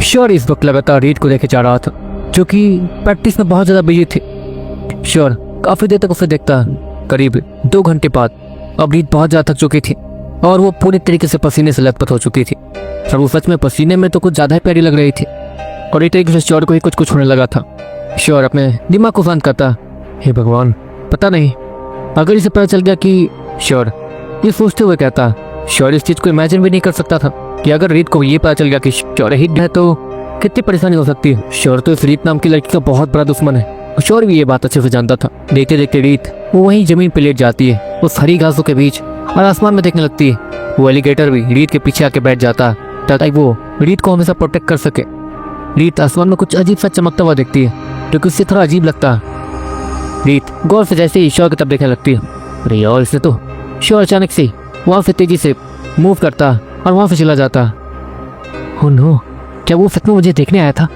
Sure इस वक्त लगातार रीड को लेके जा रहा था, जो कि प्रैक्टिस में बहुत ज़्यादा बिजी थी। श्योर काफ़ी देर तक उसे देखता। करीब 2 घंटे बाद अब रीड बहुत ज़्यादा थक चुकी थी और वो पूरी तरीके से पसीने से लथपथ हो चुकी थी। और वो सच में पसीने में तो कुछ ज़्यादा ही प्यारी लग रही थी और एक तरीके से श्योर को ही कुछ कुछ होने लगा था। श्योर अपने दिमाग को शांत करता, हे भगवान, पता नहीं अगर इसे पता चल गया कि श्योर ये सोचते हुए कहता। श्योर इस चीज़ को इमेजिन भी नहीं कर सकता था कि अगर रीत को ये पता चल गया कि श्योर हिट है तो कितनी परेशानी हो सकती है। श्योर तो इस रीत नाम की लड़की का बहुत बड़ा दुश्मन है। श्योर भी ये बात अच्छे से जानता था। देखते देखते रीत वो वहीं जमीन पर लेट जाती है उस हरी घासों के बीच और आसमान में देखने लगती है। वो एलिगेटर भी रीत के पीछे आके बैठ जाता ताकि वो रीत को हमेशा प्रोटेक्ट कर सके। रीत आसमान में कुछ अजीब सा चमकता हुआ देखती है जो कि उससे थोड़ा अजीब लगता है। रीत गौर से जैसे ही श्योर की तरफ देखने लगती है, अरे यार इससे तो। श्योर अचानक से वहाँ से तेजी से मूव करता और वहाँ से चला जाता। ओह नो, क्या वो सच में मुझे देखने आया था?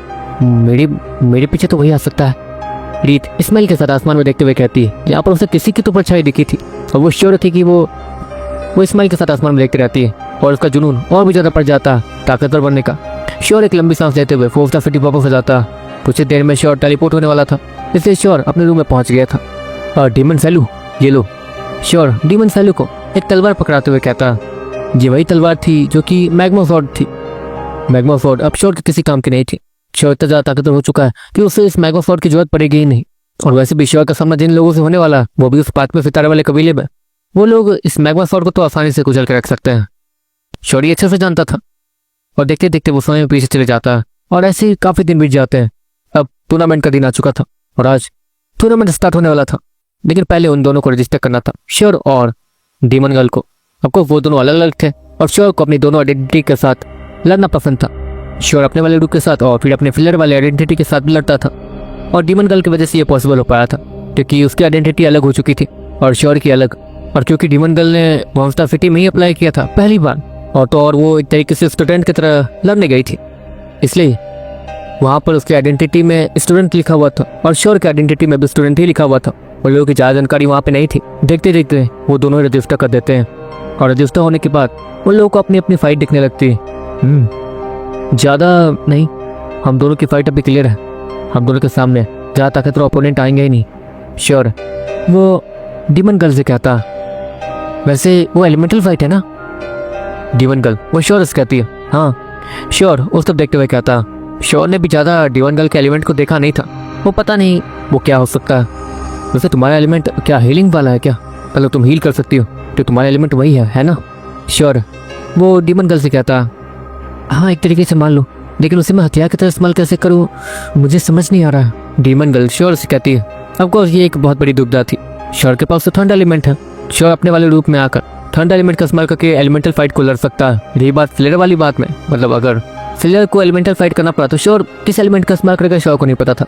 मेरे पीछे तो वही आ सकता है। रीत इस्माइल के साथ आसमान में देखते हुए कहती है। यहाँ पर उसे किसी की तो परछाई दिखी थी और वो श्योर थी कि वो इस्माइल के साथ आसमान में देखती रहती है और उसका जुनून और भी ज़्यादा बढ़ जाता ताकतवर बनने का। श्योर एक लंबी सांस लेते हुए 4 स्टार सिटी वापस हो जाता। कुछ ही देर में श्योर टेलीपोर्ट होने वाला था, इसलिए श्योर अपने रूम में पहुंच गया था। और डीमन सैलू, ये लो। श्योर डीमन सैलू को एक तलवार पकड़ाते हुए कहता। ये वही तलवार थी जो कि मैग्मा स्वॉर्ड थी। मैग्मा स्वॉर्ड अब श्योर के किसी काम की नहीं थी। श्योर इतना ज़्यादा ताकतवर हो चुका है कि उसे इस मैग्मा स्वॉर्ड की जरूरत पड़ेगी ही नहीं। और वैसे भी श्योर का सामना जिन लोगों से होने वाला, वो भी उस 5वें सितारे वाले कबीले में, वो लोग इस मैग्मा स्वॉर्ड को तो आसानी से कुचल कर रख सकते हैं। श्योर ये अच्छे से जानता था और देखते देखते वो समय में पीछे चले जाता है और ऐसे ही काफ़ी दिन बीत जाते हैं। अब टूर्नामेंट का दिन आ चुका था और आज टूर्नामेंट स्टार्ट होने वाला था, लेकिन पहले उन दोनों को रजिस्टर करना था, श्योर और डीमन गर्ल को। आपको वो दोनों अलग अलग थे और श्योर को अपनी दोनों आइडेंटिटी के साथ लड़ना पसंद था। श्योर अपने वाले ग्रुप के साथ और फिर अपने फिलर वाले आइडेंटिटी के साथ भी लड़ता था और डीमन गर्ल की वजह से ये पॉसिबल हो पाया था क्योंकि उसकी आइडेंटिटी अलग हो चुकी थी और श्योर की अलग। और क्योंकि डीमन गर्ल ने मॉन्स्टर सिटी में ही अप्लाई किया था पहली बार और वो एक तरीके से स्टूडेंट की तरह लड़ने गई थी, इसलिए वहाँ पर उसकी आइडेंटिटी में स्टूडेंट लिखा हुआ था और श्योर की आइडेंटिटी में भी स्टूडेंट ही लिखा हुआ था। उन लोगों की ज़्यादा जानकारी वहाँ पे नहीं थी। देखते देखते वो दोनों रजिस्टर कर देते हैं और रजिस्टर होने के बाद उन लोगों को अपनी अपनी फाइट दिखने लगती है। ज़्यादा नहीं, हम दोनों की फाइट अभी क्लियर है। हम दोनों के सामने ज़्यादा ताकतवर ओपोनेंट आएंगे ही नहीं। श्योर वो डीमन गर्ल से कहता। वैसे वो एलिमेंटल फाइट है ना? डीमन गर्ल वो श्योर से कहती है। हाँ। श्योर उस तब देखते हुए कहता। श्योर ने भी ज़्यादा डीमन गर्ल के एलिमेंट को देखा नहीं था, वो पता नहीं वो क्या हो सकता है। वैसे तुम्हारा एलिमेंट क्या हीलिंग वाला है क्या? मतलब तुम हील कर सकती हो तो तुम्हारा एलिमेंट वही है ना? श्योर वो डीमन गर्ल से कहता। हाँ एक तरीके से मान लो, लेकिन उसे मैं हथियार की तरह इस्तेमाल कैसे करूँ मुझे समझ नहीं आ रहा है। डीमन गर्ल श्योर से कहती है। ऑफकोर्स ये एक बहुत बड़ी दुविधा थी। श्योर के पास तो थंड एलिमेंट है। श्योर अपने वाले रूप में आकर थंड एलिमेंट का इस्तेमाल करके एलिमेंटल फाइट को लड़ सकता है। रही बात फ्लेयर वाली बात में, मतलब अगर फ्लेयर को एलिमेंटल फाइट करना पड़ा तो श्योर किस एलिमेंट का इस्तेमाल करेगा श्योर को नहीं पता था।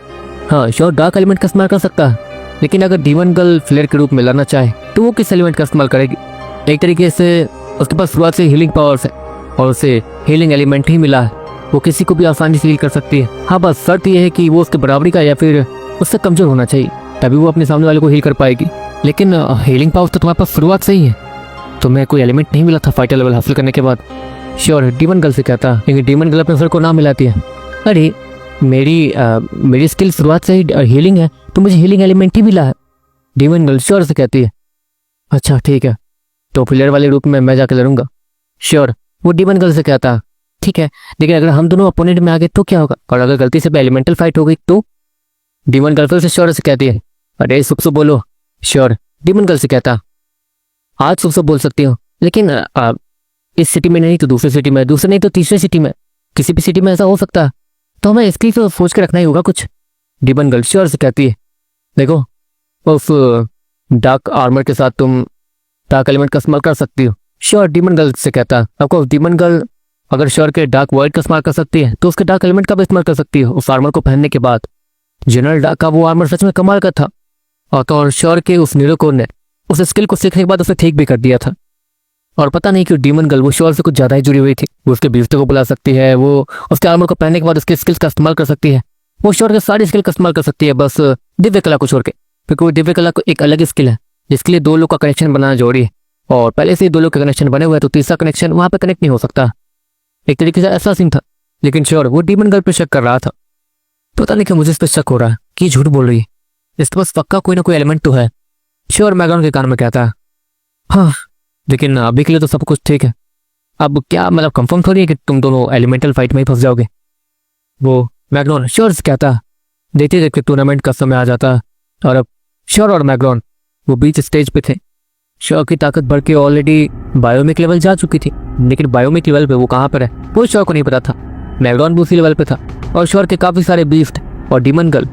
हाँ श्योर डार्क एलिमेंट का इस्तेमाल कर सकता है, लेकिन अगर डीमन गर्ल फ्लेयर के रूप में लड़ना चाहे तो वो किस एलिमेंट का इस्तेमाल करेगी? एक तरीके से उसके पास शुरुआत से हीलिंग पावर्स है और उसे हीलिंग एलिमेंट ही मिला है, वो किसी को भी आसानी से हील कर सकती है। हाँ बस शर्त यह है कि वो उसके बराबरी का या फिर उससे कमजोर होना चाहिए, तभी वो अपने सामने वाले को हील कर पाएगी। लेकिन हीलिंग पावर्स तो तुम्हारे पास शुरुआत से ही है, तुम्हें कोई एलिमेंट नहीं मिला था फाइटर लेवल हासिल करने के बाद। श्योर डीमन गर्ल से कहता, लेकिन डीमन गर्ल अपने सर को ना मिलाती है। अरे मेरी स्किल शुरुआत से ही हीलिंग है तो मुझे हीलिंग एलिमेंट ही मिला है। डीमन गर्ल श्योर से कहती है। अच्छा ठीक है, तो प्लेयर वाले रूप में मैं जाकर लड़ूंगा। श्योर वो डीमन गर्ल से कहता। ठीक है, लेकिन अगर हम दोनों अपोनेंट में आ गए तो क्या होगा, और अगर गलती से एलिमेंटल फाइट हो गई तो? डीमन गर्ल फिर से श्योर से कहती है। अरे सुबह बोलो। श्योर डीमन गर्ल से कहता। आज सुबह बोल सकती हो, लेकिन इस सिटी में नहीं तो दूसरी सिटी में, दूसरे नहीं तो तीसरी सिटी में, किसी भी सिटी में ऐसा हो सकता है, तो हमें इसकी तो सोच के रखना ही होगा कुछ। डीमन गर्ल श्योर से कहती है। देखो उस डार्क आर्मर के साथ तुम डार्क एलिमेंट का इस्तेमाल कर सकती हो। श्योर डीमन गर्ल से कहता। आपको डीमन गर्ल अगर श्योर के डार्क वर्ड का इस्तेमाल कर सकती है तो उसके डार्क एलिमेंट का भी इस्तेमाल कर सकती है उस आर्मर को पहनने के बाद। जनरल डार्क का वो आर्मर सच में कमाल का था और श्योर के उस नीरोकोर ने उस स्किल को सीखने के बाद उसे ठीक भी कर दिया था। और पता नहीं क्यों डीमन गर्ल वो श्योर से कुछ ज़्यादा ही जुड़ी हुई थी। वो उसके बिस्तर को बुला सकती है, वो उसके आर्मर को पहनने के बाद उसके स्किल्स का इस्तेमाल कर सकती है, वो श्योर के सारी स्किल का इस्तेमाल कर सकती है बस दिव्य कला को छोड़ के, क्योंकि वो दिव्य कला को एक अलग स्किल है जिसके लिए दो लोग का कनेक्शन बनाना जरूरी है और पहले से ही दो लोग का कनेक्शन बने हुए हैं तो तीसरा कनेक्शन वहाँ पर कनेक्ट नहीं हो सकता। एक तरीके से ऐसा सीन था, लेकिन श्योर वो डीमन गर्ल पे शक कर रहा था। पता नहीं कि मुझे इस पर शक हो रहा है कि झूठ बोल रही है, इसके पास पक्का कोई ना कोई एलिमेंट तो है। श्योर मैगन के कान में कहता है हाँ, लेकिन अभी के लिए तो सब कुछ ठीक है। अब क्या मतलब कंफर्म थोड़ी है कि तुम दोनों एलिमेंटल फाइट में ही फंस जाओगे। वो मैग्नॉन श्योर से कहता। देखते देखते टूर्नामेंट का समय आ जाता और अब श्योर और मैग्नॉन वो बीच स्टेज पे थे। श्योर की ताकत बढ़ के ऑलरेडी बायोमिक लेवल जा चुकी थी, लेकिन बायोमिक लेवल पे वो कहाँ पर है वो श्योर को नहीं पता था। मैग्नॉन भी उसी लेवल पे था और श्योर के काफी सारे बीस्ट और डीमन गर्ल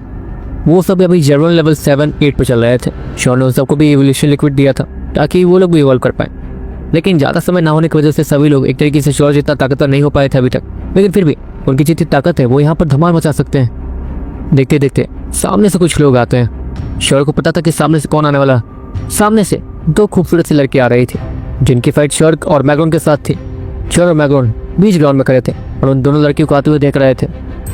वो सब अभी जेरोन लेवल 7-8 पे चल रहे थे। श्योर ने उन सबको भी एवोल्यूशन लिक्विड दिया था ताकि वो लोग भी इवॉल्व कर पाए, लेकिन ज़्यादा समय ना होने की वजह से सभी लोग एक तरीके से श्योर जितना ताकतवर नहीं हो पाए थे अभी तक। लेकिन फिर भी उनकी जितनी ताकत है वो यहाँ पर धमाल मचा सकते हैं। देखते देखते सामने से कुछ लोग आते हैं। श्योर को पता था कि सामने से कौन आने वाला। सामने से 2 खूबसूरत सी लड़की आ रही थी जिनकी फाइट श्योर और मैग्नॉन के साथ थी। श्योर और मैग्नॉन बीच ग्राउंड में खड़े थे और उन दोनों लड़कियों को आते हुए देख रहे थे।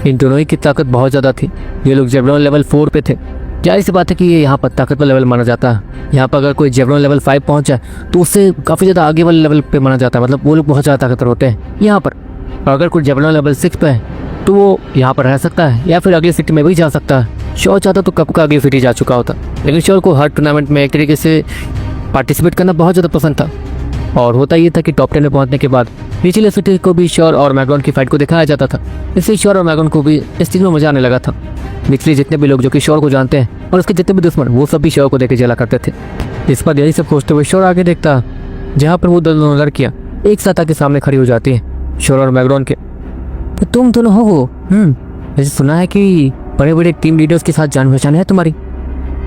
इन दोनों ही की ताकत बहुत ज़्यादा थी। ये लोग जेब्रॉन लेवल 4 पे थे। जाहिर सी बात है कि ये यहाँ पर ताकतवर लेवल माना जाता है। यहाँ पर अगर कोई जेब्रॉन लेवल 5 पहुँच जाए तो उससे काफ़ी ज़्यादा आगे वाले लेवल पे माना जाता है, मतलब वो लोग बहुत ज़्यादा ताकतवर होते हैं यहाँ पर। और अगर कोई जेब्रॉन लेवल 6 पे है तो वो यहाँ पर रह सकता है या फिर अगली सिटी में भी जा सकता है। श्योर चाहता तो कब का अगली सिटी जा चुका होता, लेकिन श्योर को हर टूर्नामेंट में एक तरीके से पार्टिसिपेट करना बहुत ज़्यादा पसंद था। और होता ये था कि टॉप 10 में पहुंचने के बाद निचले सिटी को भी श्योर और मैग्नॉन की फाइट को दिखाया जाता था। इसलिए श्योर और मैग्नॉन को भी इस चीज़ में मजा आने लगा था। निचले जितने भी लोग जो कि श्योर को जानते हैं और उसके जितने भी दुश्मन वो सब भी श्योर को देखे जला करते थे। इस पर यही सब खोजते हुए श्योर आगे देखता जहाँ पर वो दोनों लड़कियाँ एक साथ आके सामने खड़ी हो जाती हैं श्योर और मैग्नॉन के। तो तुम दोनों हो? वैसे सुना है कि बड़े बड़े टीम लीडर्स के साथ जान पहचान है तुम्हारी।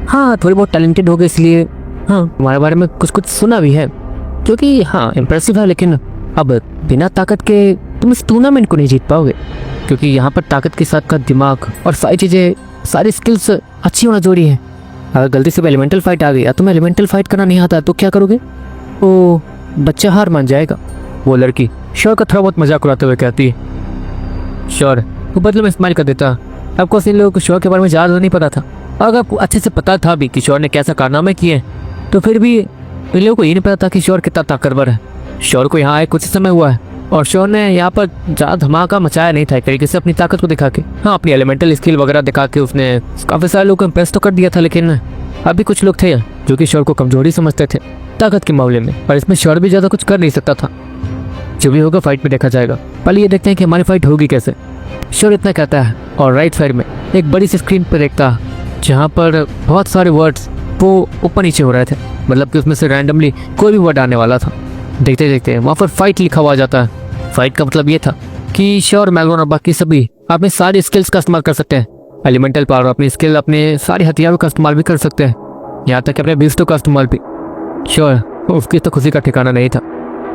हाँ, थोड़ी बहुत टैलेंटेड हो गए इसलिए हाँ तुम्हारे बारे में कुछ कुछ सुना भी है, जो कि हाँ इम्प्रेसिव है। लेकिन अब बिना ताकत के तुम इस टूर्नामेंट को नहीं जीत पाओगे, क्योंकि यहाँ पर ताकत के साथ का दिमाग और सारी चीज़ें, सारी स्किल्स अच्छी होना जरूरी है। अगर गलती से एलिमेंटल फाइट आ गई या तुम्हें एलिमेंटल फाइट करना नहीं आता तो क्या करोगे? ओ बच्चा हार मान जाएगा। वो लड़की श्योर का थोड़ा बहुत मजाक उड़ाते हुए कहती है। श्योर वो बदले में स्माइल कर देता। आपको इन लोगों को श्योर के बारे में ज़्यादा नहीं पता था। अगर आपको अच्छे से पता था भी कि श्योर ने कैसा कारनामे किए तो फिर भी इन लोगों को ये नहीं पता था कि श्योर कितना ताकतवर है। श्योर को यहाँ आए कुछ समय हुआ है और श्योर ने यहाँ पर ज़्यादा धमाका मचाया नहीं था एक तरीके से अपनी ताकत को दिखा के। हाँ, अपनी एलिमेंटल स्किल वगैरह दिखा के उसने काफ़ी सारे लोगों को इम्प्रेस तो कर दिया था, लेकिन अभी कुछ लोग थे जो कि श्योर को कमजोरी समझते थे ताकत के मामले में। और इसमें श्योर भी ज़्यादा कुछ कर नहीं सकता था। जो भी होगा फाइट में देखा जाएगा, पहले ये देखते हैं कि हमारी फाइट होगी कैसे। श्योर इतना कहता है और राइट साइड में एक बड़ी सी स्क्रीन पर देखता जहाँ पर बहुत सारे वर्ड्स वो ऊपर नीचे हो रहे थे, मतलब कि उसमें से रैंडमली कोई भी वर्ड आने वाला था। देखते देखते वहाँ पर फाइट लिखा हुआ जाता है। फाइट का मतलब ये था कि श्योर, मैग्नॉन और बाकी सभी अपने सारी स्किल्स का इस्तेमाल कर सकते हैं। एलिमेंटल पावर, अपनी स्किल, अपने सारे हथियारों का इस्तेमाल भी कर सकते हैं, यहाँ तक कि अपने बीस्टों का इस्तेमाल भी। श्योर उसकी तो खुशी का ठिकाना नहीं था।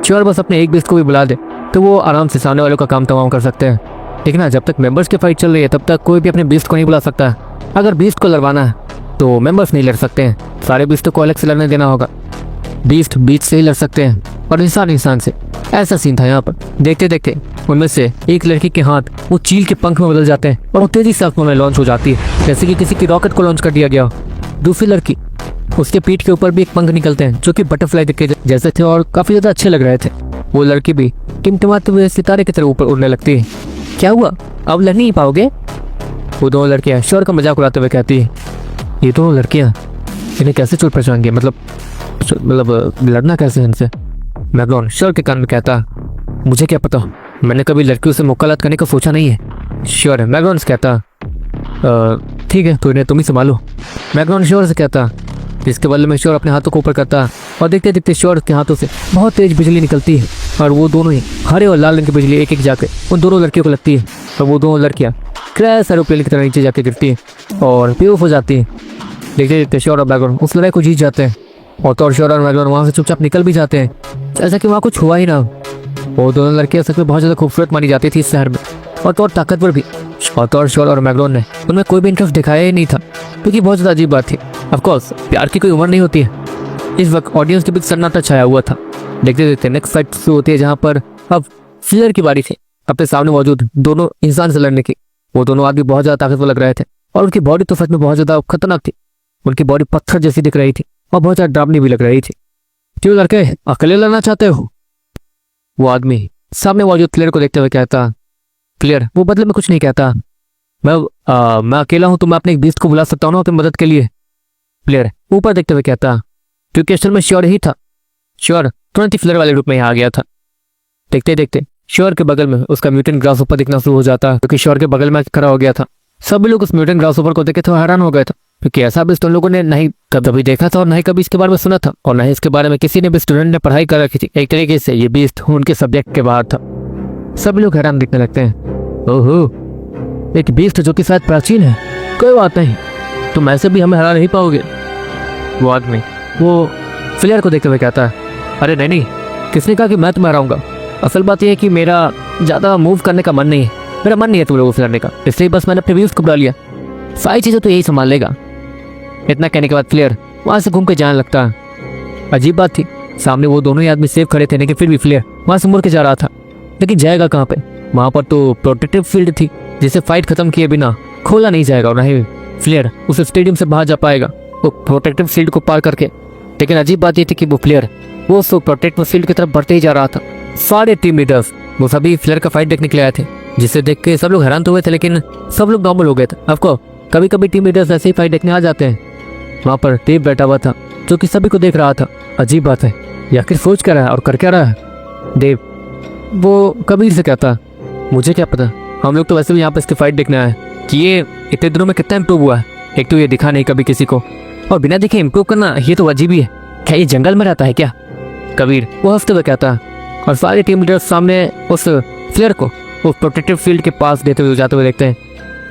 श्योर बस अपने एक बीस्ट को भी बुला दे तो वो आराम से सामने वालों का काम तमाम कर सकते हैं। लेकिन हाँ, जब तक मेंबर्स की फाइट चल रही है तब तक कोई भी अपने बीस्ट को नहीं बुला सकता है। अगर बीस्ट को लड़वाना है तो मेंबर्स नहीं लड़ सकते हैं, सारे बीस्टों को अलग से लड़ने देना होगा। बीस्ट बीच से ही लड़ सकते हैं और इंसान इंसान से। ऐसा सीन था यहाँ पर। देखते देखते उनमें से एक लड़की के हाथ वो चील के पंख में बदल जाते हैं और वो तेजी से आसमान में लॉन्च हो जाती है, जैसे कि किसी की रॉकेट को लॉन्च कर दिया गया। दूसरी लड़की, उसके पीठ के ऊपर भी एक पंख निकलते हैं जो कि बटरफ्लाई के जैसे थे और काफी ज्यादा अच्छे लग रहे थे। वो लड़की भी टिमटिमाते हुए सितारे की तरह ऊपर उड़ने लगती है। क्या हुआ, अब लड़ नहीं पाओगे? वो दोनों लड़कियां श्योर का मजाक उड़ाते हुए कहती है, ये दोनों लड़कियां इन्हें कैसे चोट पहुंचाएंगे, मतलब लड़ना कैसे इनसे? मैग्नॉन श्योर के कान में कहता, मुझे क्या पता, मैंने कभी लड़कियों से मुकालत करने का सोचा नहीं है। श्योर मैग्नॉन से कहता, ठीक है तो इन्हें तुम ही संभालो। मैग्नॉन श्योर से कहता। इसके बदले में श्योर अपने हाथों को ऊपर करता और देखते देखते श्योर के हाथों से बहुत तेज बिजली निकलती है और वो दोनों ही हरे और लाल रंग की बिजली एक एक जाके उन दोनों लड़कियों को लगती है और वो दोनों लड़कियां क्रैश एरोप्लेन की तरह नीचे जाके गिरती है और बेवकूफ हो जाती है। देखते देखते श्योर और मैग्नॉन उस लड़ाई को जीत जाते हैं और तो श्योर और मैग्नॉन वहाँ से चुपचाप निकल भी जाते हैं, जैसा कि वहाँ कुछ हुआ ही ना। वो दोनों लड़कियां सच में बहुत ज़्यादा खूबसूरत मानी जाती थी इस शहर में और तो ताकतवर भी। और तो श्योर और मैग्नॉन ने उनमें कोई भी इंटरेस्ट दिखाया ही नहीं था, क्योंकि बहुत ज़्यादा अजीब बात थी। ऑफकोर्स प्यार की कोई उम्र नहीं होती है। इस वक्त ऑडियंस के बीच सन्नाटा छाया हुआ था। देखते देखते नेक्स्ट फाइट शुरू होती है, जहाँ पर अब फ्लेयर की बारी थी अपने सामने मौजूद दोनों इंसान से लड़ने की। वो दोनों आदमी बहुत ज़्यादा ताकतवर लग रहे थे और उनकी बॉडी तो सच में बहुत ज़्यादा खतरनाक थी। उनकी बॉडी पत्थर जैसी दिख रही थी और बहुत ज़्यादा डरावनी भी लग रही थी। क्यों लड़के, अकेले लड़ना चाहते हो? वो आदमी सामने मौजूद फ्लेयर को देखते हुए कहता, फ्लेयर वो बदले में कुछ नहीं कहता। मैं अकेला हूं तो मैं अपने एक बीस्ट को बुला सकता हूँ ना अपनी मदद के लिए। फ्लेयर ऊपर देखते हुए कहता, क्योंकि असल में श्योर ही था। श्योर तुरंत ही फ्लेयर वाले रूप में यहाँ आ गया था। देखते देखते श्योर के बगल में उसका म्यूटेंट ग्रास ऊपर दिखना शुरू हो जाता, क्योंकि श्योर के बगल में खड़ा हो गया था। सभी लोग उस म्यूटेंट ग्रास ऊपर को देखे तो हैरान हो गए थे, क्योंकि ऐसा भी उन लोगों ने नहीं कभी देखा था और नहीं कभी इसके बारे में सुना था, और नहीं इसके बारे में किसी ने भी स्टूडेंट ने पढ़ाई कर रखी थी। एक तरीके से ये बीस्ट उनके सब्जेक्ट के बाहर था। सभी लोग हैरान दिखने लगते हैं। ओहो, एक बीस्ट जो कि शायद प्राचीन है। कोई बात नहीं, तुम ऐसे भी हमें हरा नहीं पाओगे। वो आदमी वो फ्लेयर को देखते हुए कहता है, अरे नहीं, किसने कहा कि मैं तुम्हें हराऊंगा? असल बात यह है कि मेरा ज़्यादा मूव करने का मन नहीं है। मेरा मन नहीं है तुम लोगों से लड़ने का, इसलिए बस मैंने अपने बीस्ट को बुला लिया। सारी चीज़ें तो यही संभाल लेगा। इतना कहने के बाद फ्लेयर वहाँ से घूम के जाने लगता। अजीब बात थी, सामने वो दोनों ही आदमी सेफ खड़े थे, लेकिन फिर भी फ्लेयर वहाँ से मुड़ के जा रहा था। लेकिन जाएगा कहाँ पे? वहाँ पर तो प्रोटेक्टिव फील्ड थी, जिसे फाइट खत्म किए बिना खोला नहीं जाएगा, और नहीं फ्लेयर उस स्टेडियम से बाहर जा पाएगा वो प्रोटेक्टिव फील्ड को पार करके। लेकिन अजीब बात ये थी कि वो फ्लेयर वो उस प्रोटेक्टिव फील्ड की तरफ बढ़ते ही जा रहा था। सारे टीम लीडर्स वो सभी फ्लेयर का फाइट देखने के लिए आए थे, जिसे देख के सब लोग हैरान तो हुए थे, लेकिन सब लोग नॉर्मल हो गए थे। आपको कभी कभी टीम लीडर्स ऐसे ही फाइट देखने आ जाते हैं। वहाँ पर देव बैठा हुआ था, जो कि सभी को देख रहा था। अजीब बात है, ये आखिर सोच क्या रहा है और कर क्या रहा है? देव वो कबीर से कहता, मुझे क्या पता, हम लोग तो वैसे भी यहाँ पर इसकी फाइट देखने आए कि ये इतने दिनों में कितना इम्प्रूव हुआ है। एक तो ये दिखा नहीं कभी किसी को, और बिना देखे इम्प्रूव करना ये तो अजीब ही है। क्या ये जंगल में रहता है क्या? कबीर वो हंसते हुए कहता, और सारे टीम लीडर्स सामने उस फ्लेयर को उस प्रोटेक्टिव फील्ड के पास देते हुए जाते हुए देखते हैं।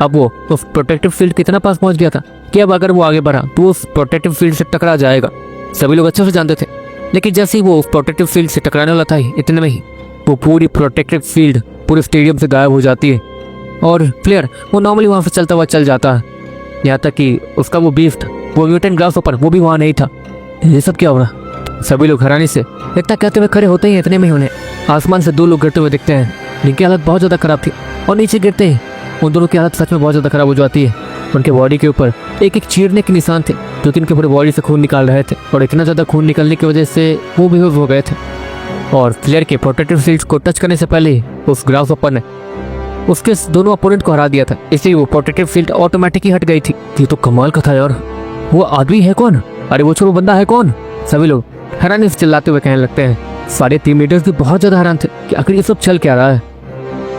अब वो उस प्रोटेक्टिव फील्ड कितना पास पहुंच गया था कि अब अगर वो आगे बढ़ा तो उस प्रोटेक्टिव फील्ड से टकरा जाएगा। सभी लोग अच्छे से जानते थे, लेकिन जैसे ही वो उस प्रोटेक्टिव फील्ड से टकराने वाला था, इतने में ही वो पूरी प्रोटेक्टिव फील्ड पूरे स्टेडियम से गायब हो जाती है, और प्लेयर वो नॉर्मली वहाँ से चलता हुआ चल जाता है। यहाँ तक कि उसका वो बीस्ट वो म्यूटेंट ग्रास ऊपर वो भी वहाँ नहीं था। ये सब क्या हो रहा? सभी लोग हैरानी से इतना कहते हुए खड़े होते ही इतने में ही उन्हें आसमान से दो लोग गिरते हुए दिखते हैं, जिनकी हालत बहुत ज़्यादा खराब थी, और नीचे गिरते ही उन दोनों की हालत सच में बहुत ज़्यादा खराब हो जाती है। उनके बॉडी के ऊपर एक एक चीरने के निशान थे, जो कि उनके पूरे बॉडी से खून निकाल रहे थे, और इतना ज़्यादा खून निकलने की वजह से वो बेहोश हो गए थे। और फ्लेयर के प्रोटेक्टिव शील्ड्स को टच करने से पहले ही उस ग्रास ऊपर ने उसके दोनों अपोनेंट को हरा दिया था, इसलिए वो प्रोटेक्टिव शील्ड ऑटोमेटिक ही हट गई थी। ये तो कमाल का था यार। वो आदमी है कौन? अरे वो छोड़ो, बंदा है कौन? सभी लोग हैरानी से चिल्लाते हुए कहने लगते हैं। सारे टीम लीडर्स भी बहुत ज़्यादा हैरान थे कि आखिर ये सब चल क्या रहा है।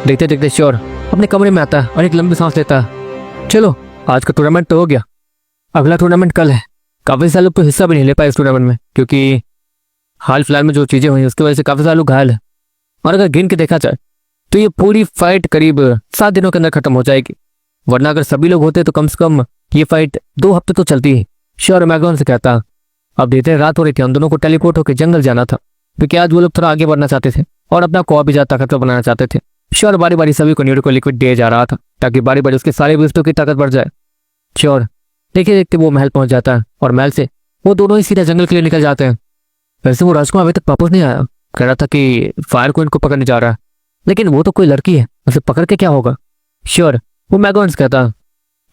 देखते देखते श्योर अपने कमरे में आता है और एक लंबी सांस लेता है। चलो, आज का टूर्नामेंट तो हो गया, अगला टूर्नामेंट कल है। काफ़ी सारे लोग तो हिस्सा भी नहीं ले पाए इस टूर्नामेंट में, क्योंकि हाल फिलहाल में जो चीज़ें हुई उसकी वजह से काफ़ी सारे लोग घायल हैं। और अगर गिन के देखा जाए तो ये पूरी फाइट करीब 7 दिनों के अंदर खत्म हो जाएगी, वरना अगर सभी लोग होते तो कम से कम ये फाइट 2 हफ्ते तो चलती है। श्योर मैगन से कहता, अब देते रात हो रही थी, हम दोनों को टेलीपोर्ट होकर जंगल जाना था, क्योंकि आज वो लोग थोड़ा आगे बढ़ना चाहते थे और अपना को भी ज़्यादा ताकतवर बनाना चाहते थे। श्योर बारी बारी सभी को न्यूरो को लिक्विड दे जा रहा था, ताकि बारी बारी उसके सारे बिस्टों की ताकत बढ़ जाए। श्योर देखते देखते वो महल पहुंच जाता है, और महल से वो दोनों ही सीधा जंगल के लिए निकल जाते हैं। वैसे वो राजकुमार अभी तक वापस नहीं आया, कह रहा था कि फायर क्वीन को पकड़ने जा रहा है, लेकिन वो तो कोई लड़की है, उसे पकड़ के क्या होगा? श्योर वो मैगोन्स कहता,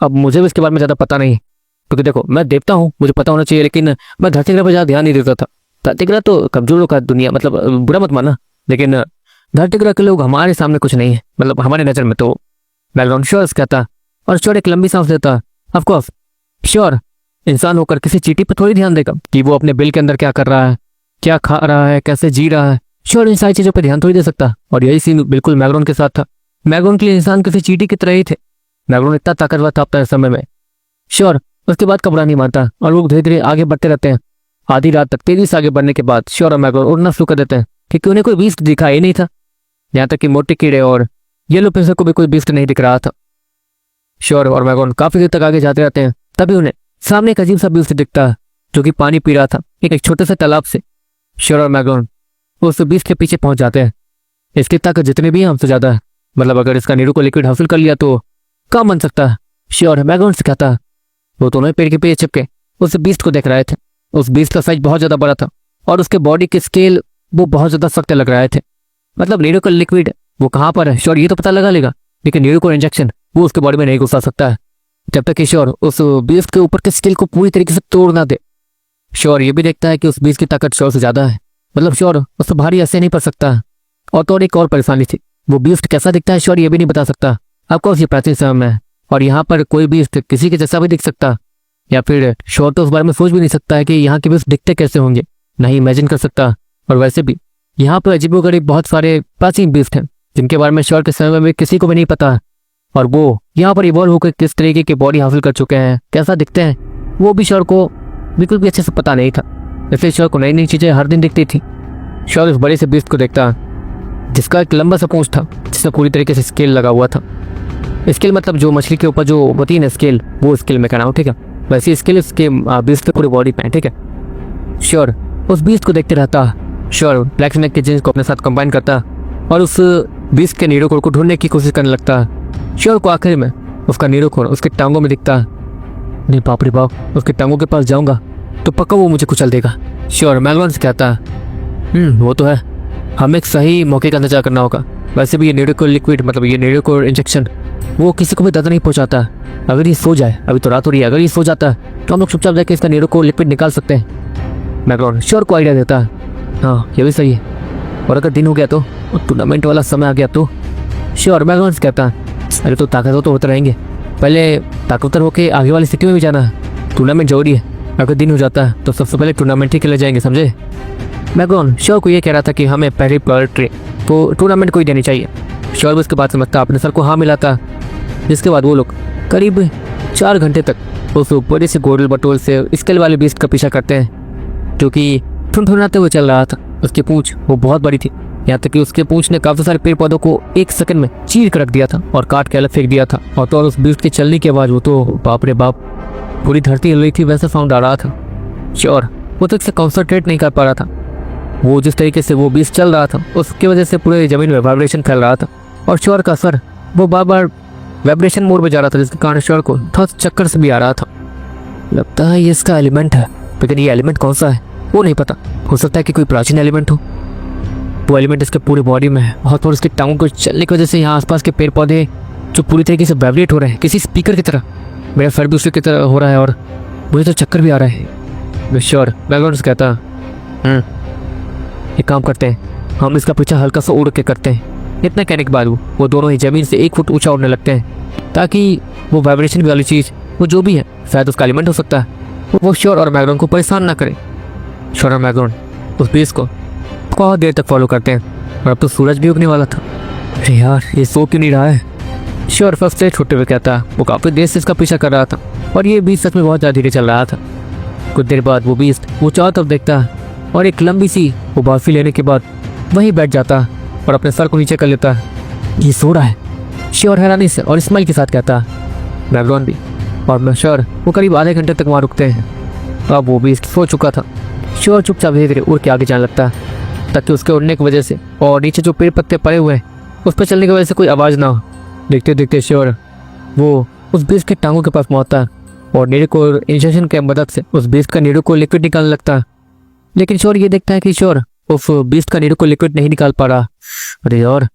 अब मुझे भी इसके बारे में ज़्यादा पता नहीं, क्योंकि देखो मैं देवता हूँ, मुझे पता होना चाहिए, लेकिन मैं धरती ग्रह पर ज़्यादा ध्यान नहीं देता था। धरती ग्रह तो कमजोरों का दुनिया, मतलब बुरा मत माना, लेकिन धरती ग्रह के लोग हमारे सामने कुछ नहीं है, मतलब हमारी नज़र में तो। मैगोन श्योर कहता, और श्योर एक लंबी सांस लेता। ऑफकोर्स श्योर इंसान होकर किसी चींटी पर थोड़ी ध्यान देगा कि वो अपने बिल के अंदर क्या कर रहा है, क्या खा रहा है, कैसे जी रहा है। श्योर इन सारी चीज़ों पर ध्यान थोड़ी दे सकता, और यही सीन बिल्कुल मैगोन के साथ था। मैगोन के लिए इंसान किसी चींटी की तरह ही थे। मैगोन इतना ताकतवर था अपने समय में। श्योर उसके बाद कबरा नहीं मानता, और लोग धीरे धीरे आगे बढ़ते रहते हैं। आधी रात तक तेजी से आगे बढ़ने के बाद श्योर और मैगोन उड़ना शुरू कर देते हैं, क्योंकि उन्हें कोई बीस्ट दिखा ही नहीं था। यहाँ तक कि मोटे कीड़े और येलो पेंसर को भी कोई बीस्ट नहीं दिख रहा था। श्योर और मैगोन काफी देर तक आगे जाते रहते हैं, तभी उन्हें सामने एक अजीब सा बीस्ट दिखता है, जो कि पानी पी रहा था एक छोटे से तालाब से। श्योर और मैगोन उस बीस्ट के पीछे पहुंच जाते हैं। इसकी ताकत जितनी भी है हमसे ज्यादा है, मतलब अगर इसका नीरू को लिक्विड हासिल कर लिया तो काम बन सकता है। श्योर मैगोन से कहता, वो दोनों पेड़ के पीछे चिपके उस बीस्ट को देख रहे थे। उस बीस्ट का साइज बहुत ज्यादा बड़ा था, और उसके बॉडी के स्केल वो बहुत ज्यादा सख्त लग रहे थे। मतलब नीरू को लिक्विड वो कहाँ पर है श्योर ये तो पता लगा लेगा, लेकिन नीरू को इंजेक्शन वो उसके बॉडी में नहीं घुसा सकता है, जब तक कि श्योर उस बीस्ट के ऊपर के स्केल को पूरी तरीके से तोड़ ना दे। श्योर ये भी देखता है कि उस बीस्ट की ताकत श्योर से ज्यादा है, मतलब श्योर उससे भारी ऐसे नहीं पड़ सकता। और तो एक और परेशानी थी, वो बीस्ट कैसा दिखता है श्योर ये भी नहीं बता सकता। ऑफकोर्स ये प्राचीन समय में है और यहाँ पर कोई बीस्ट किसी के जैसा भी दिख सकता, या फिर श्योर तो उस बारे में सोच भी नहीं सकता है कि यहाँ के बीस्ट दिखते कैसे होंगे, नहीं इमेजिन कर सकता। और वैसे भी यहाँ पर अजीबोगरीब बहुत सारे प्राचीन बीस्ट हैं जिनके बारे में श्योर के समय में किसी को भी नहीं पता, और वो यहाँ पर इवॉल्व होकर किस तरीके की बॉडी हासिल कर चुके हैं, कैसा दिखते हैं, वो भी श्योर को बिल्कुल भी अच्छे से पता नहीं था। इसलिए श्योर को नई नई चीजें हर दिन दिखती थी। श्योर उस बड़े से बीस्ट को देखता जिसका एक लंबा सा पूंछ था, जिसमें पूरी तरीके से स्केल लगा हुआ था। स्केल मतलब जो मछली के ऊपर जो होती है ना स्केल, वो स्केल में कहना हो, ठीक है। वैसे स्केल उसके बीस्ट पे पूरी बॉडी पे है, ठीक है। श्योर उस बीस्ट को देखते रहता। श्योर ब्लैक स्नेक के जीन्स को अपने साथ कंबाइन करता और उस बीस्ट के नीडोकोर को ढूंढने की कोशिश करने लगता। श्योर को आखिर में उसका नीडोकोर उसके टांगों में दिखता। नहीं बाप रे बाप, उसके टांगों के पास जाऊंगा तो पक्का वो मुझे कुचल देगा। श्योर मैगलॉन से कहता वो तो है, हमें एक सही मौके का इंतजार करना होगा। वैसे भी ये नीडोकोर लिक्विड मतलब ये नीडोकोर इंजेक्शन वो किसी को भी दर्द नहीं पहुंचाता। अगर ये सो जाए, अभी तो रात हो रही है, अगर ये सो जाता तो हम लोग चुपचाप जाकर इसका नीडोकोर लिक्विड निकाल सकते हैं। मैगलॉन श्योर को आइडिया देता, हाँ ये भी सही है, और अगर दिन हो गया तो टूर्नामेंट वाला समय आ गया तो। श्योर मैगलॉन से कहता अरे तो ताकतवर तो होते रहेंगे, पहले ताकतवर होके आगे वाली सिटी में भी जाना है, टूर्नामेंट जरूरी है। अगर दिन हो जाता है तो सबसे पहले टूर्नामेंट ही खेले जाएंगे, समझे। मैगलॉन श्योर को ये कह रहा था कि हमें पहली प्रायोरिटी तो टूर्नामेंट को ही देनी चाहिए। श्योर उसके बाद समझता, अपने सर को हाँ मिलाता, जिसके बाद वो लोग करीब 4 घंटे तक उस बड़े से गोल बटोल से स्केल वाले बीस्ट का पीछा करते हैं, जो कि ठुनठुनाते हुए चल रहा था। उसकी पूंछ वो बहुत बड़ी थी, यहाँ तक कि उसके पूंछ ने काफी सारे पेड़ पौधों को 1 सेकंड में चीर कर रख दिया था और काट के अलग फेंक दिया था। और तो और उस बीस्ट के चलने की आवाज, वो तो बाप रे बाप, पूरी धरती हिल रही थी वैसा साउंड आ रहा था। श्योर वो तक से कॉन्सेंट्रेट नहीं कर पा रहा था। वो जिस तरीके से वो बीस्ट चल रहा था उसकी वजह से पूरे जमीन में वाइब्रेशन फैल रहा था, और श्योर का सर वो बार बार वाइब्रेशन मोड में जा रहा था, जिसके कारण श्योर को थोड़ा चक्कर से भी आ रहा था। लगता है ये इसका एलिमेंट है, लेकिन ये एलिमेंट कौन सा है वो नहीं पता। हो सकता है कि कोई प्राचीन एलिमेंट हो। वो एलिमेंट इसके पूरी बॉडी में है, और उसके टांगों को चलने की वजह से यहाँ आसपास के पेड़ पौधे जो पूरी तरीके से वाइब्रेट हो रहे हैं किसी स्पीकर की तरह। मेरा सर भी उसी की तरह हो रहा है और मुझे तो चक्कर भी आ रहा है। श्योर मैगलॉन से कहता एक काम करते हैं, हम इसका पीछा हल्का सा उड़ के करते हैं। इतना कहने के बाद वो दोनों ही जमीन से 1 फुट ऊंचा उड़ने लगते हैं, ताकि वो वाइब्रेशन वाली चीज़ वो जो भी है शायद उसका एलिमेंट हो सकता है, वो श्योर और मैगलॉन को परेशान ना करे। श्योर और मैगलॉन उस बीस को बहुत देर तक फॉलो करते हैं, और अब तो सूरज भी उगने वाला था। अरे यार ये सो क्यों नहीं रहा है। श्योर फर्स्ट से छुट्टे हुए कहता, वो काफ़ी देर से इसका पीछा कर रहा था और ये बीस सच में बहुत ज़्यादा धीरे चल रहा था। कुछ देर बाद वो बीस वो चारों तरफ देखता और एक लंबी सी वो बर्फी लेने के बाद वहीं बैठ जाता और अपने सर को नीचे कर लेता। ये सो रहा है। श्योर हैरानी से और स्माइल के साथ कहता, मैगलॉन भी और मैं श्योर वो करीब आधे घंटे तक वहाँ रुकते हैं। अब वो भी सो चुका था। श्योर चुपचाप धीरे धीरे उड़ के आगे जाने लगता ताकि उसके उड़ने की वजह से और नीचे जो पेड़ पत्ते पड़े हुए हैं उस पर चलने की वजह से कोई आवाज़ ना हो। देखते देखते श्योर वो उस बीस्ट के टांगों के पास पहुँचता और नीडो को इंजेक्शन के मदद से उस बीस्ट का नीडो को लिक्विड निकालने लगता। लेकिन श्योर ये देखता है कि श्योर उस बीस्ट का नीडो को लिक्विड नहीं निकाल पा रहा। अरे यार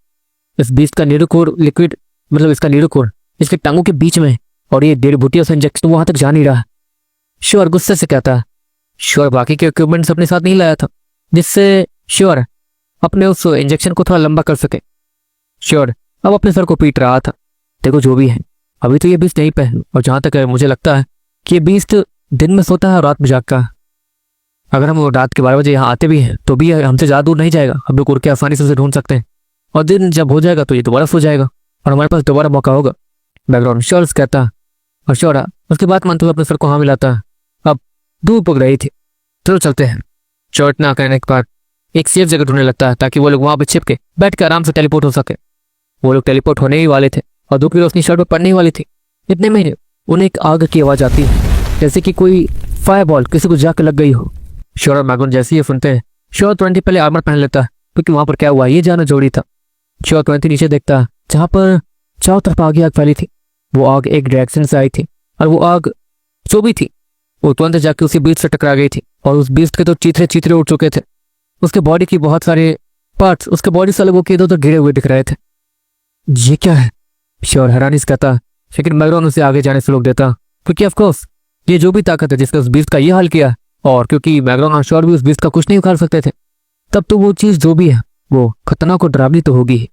इस बीस्ट का नीडो को लिक्विड मतलब इसका नीडो को इसके टांगों के बीच में, और ये 1.5 भुटिया से इंजेक्शन वहां तक जा नहीं रहा। श्योर गुस्से से कहता, श्योर बाकी के इक्विपमेंट्स अपने साथ नहीं लाया था जिससे श्योर अपने उस इंजेक्शन को थोड़ा लंबा कर सके। श्योर अब अपने सर को पीट रहा था। देखो जो भी है अभी तो ये बीस्ट यहीं पे है, और जहां तक है मुझे लगता है कि ये बीस्ट दिन में सोता है और रात में जागता है। अगर हम रात के 12 बजे यहाँ आते भी हैं तो भी हमसे ज़्यादा दूर नहीं जाएगा, हम लोग उड़ के आसानी से उसे ढूंढ सकते हैं, और दिन जब हो जाएगा तो ये दोबारा सो जाएगा और हमारे पास दोबारा मौका होगा। बैकग्राउंड श्योर कहता, और श्योर उसके बाद मानते हुए अपने सर को हाँ मिलाता। अब धूप उग रही थी, चलो चलते हैं। श्योर इतना कहने के बाद एक सेफ जगह ढूंढने लगता है ताकि वो लोग वहाँ पर छिप के बैठ के आराम से टेलीपोर्ट हो सके। वो लोग टेलीपोर्ट होने ही वाले थे और धूप की रोशनी शर्ट पर पड़ने ही वाली थी। इतने में उन्हें एक आग की आवाज़ आती है, जैसे कि कोई फायरबॉल किसी को जाकर लग गई हो। श्योर और मैगलॉन जैसे ही सुनते हैं श्योर 20 पहले आर्मर पहन लेता है क्योंकि वहां पर क्या हुआ ये जाना जरूरी था। श्योर 20 नीचे देखता जहां पर चारों तरफ आगे आग फैली थी। वो आग एक डायरेक्शन से आई थी और वो आग जो भी थी वो तुरंत जाके उसी बीस्ट से टकरा गई थी, और उस बीस्ट के तो चीथरे चीथरे उड़ चुके थे। उसके बॉडी की बहुत सारे पार्ट्स उसके बॉडी से अलग होकर इधर उधर गिरे हुए दिख रहे थे। ये क्या है? श्योर हैरानी से कहता, लेकिन मैगलॉन उसे आगे जाने से रोक देता क्योंकि ऑफकोर्स ये जो भी ताकत है जिसने उस बीस्ट का ये हाल किया, और क्योंकि मैगलॉन और श्योर भी उस बीस्ट का कुछ नहीं उखाड़ सकते थे, तब तो वो चीज़ जो भी है वो खतरनाक और डरावनी तो होगी ही।